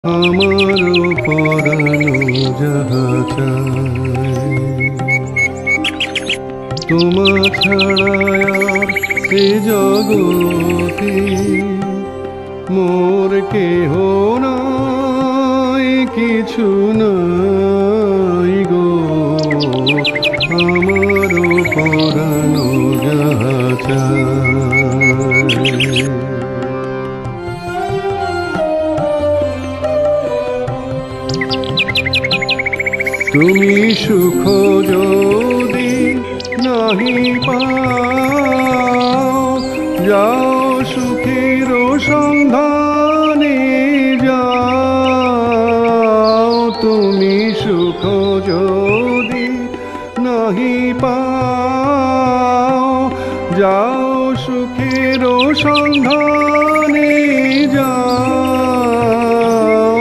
আমারও পরানো যাহা চায়, তোমা ছাড়া আর এ জগতে মোর কেহ নাই, কিছু নাই গো। আমারও পরানো যাহা চায়। তুমি সুখ যদি নাহি পাও, যাও সুখের সন্ধানে যাও। তুমি সুখ যদি নাহি পাও, যাও সুখের সন্ধানে